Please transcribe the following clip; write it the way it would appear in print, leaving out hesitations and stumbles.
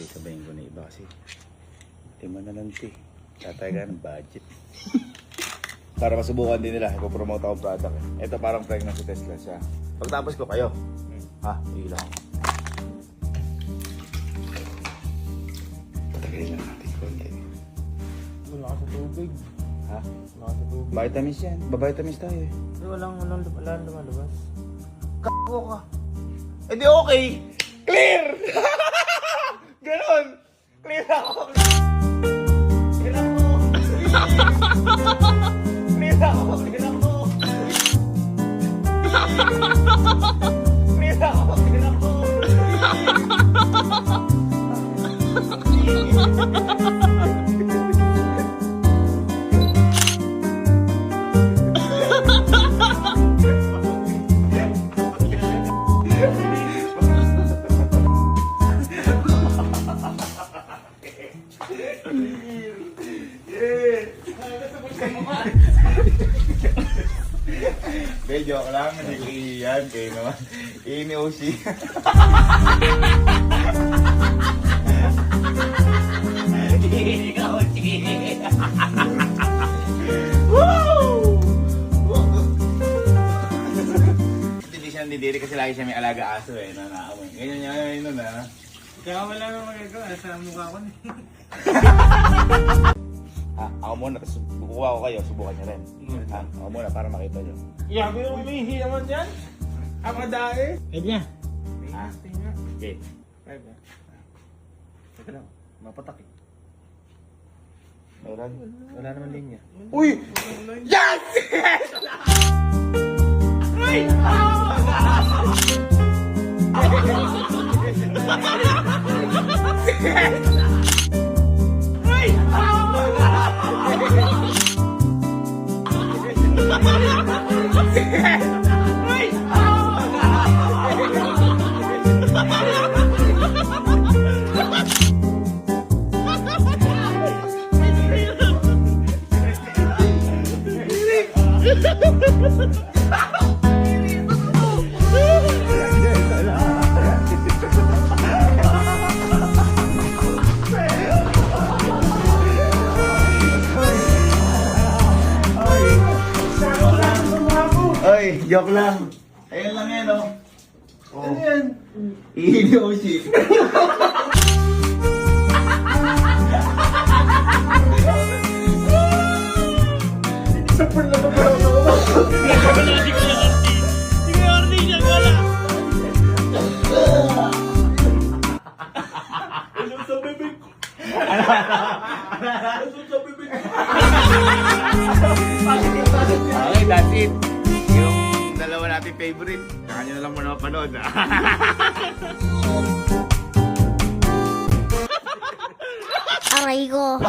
sabihin ko na iba kasi lima na lang ito eh. Tatay ka ng budget. Para masubukan din nila, ipopromote akong product eh. Ito parang pregnancy test lang siya. Pagtapos ko kayo, ha, ilang. Patagayin lang natin konti. Wala ka sa tubig. Ha? Wala ka sa tubig. Vitamins yan. Ba-vitamins tayo eh. Walang lumalabas. Kako ka. Eh di okay. Clear! Ganon. Clear ako. Clear ako. Clear ako. Clear ako. Clear ako. Clear ako. Be, joke lang. Hindi ko iyan. Kayo naman. Ini-Oshi. Ini-Oshi. Woo! Hindi siya nandidiri kasi lagi siya may alaga aso eh. Nanaamoy. Ganyan niya ngayon na. Kaya wala nang magagawa sa mukha ko na. Ako muna, tapos kukuha ko kayo, subukan niya rin. Ako muna para makita niyo. Yabi yung umihi naman dyan. Akadae. Pwede niya. Okay. Pwede. Teka lang, mapatak eh. Meron? Wala naman linya. Uy! Yes! Uy! Oy, joke lang. Ayan lang yan, oh. Ano yan? Ini-Oshi. Super na ba ba ako? Hindi ko lang arti. Hindi ko arti siya, wala. Ano sa bibig ko? Ano sa bibig ko? Okay, that's it. Yung dalawa natin favorite. Kaya nyo na lang muna mapanood. Aray ko.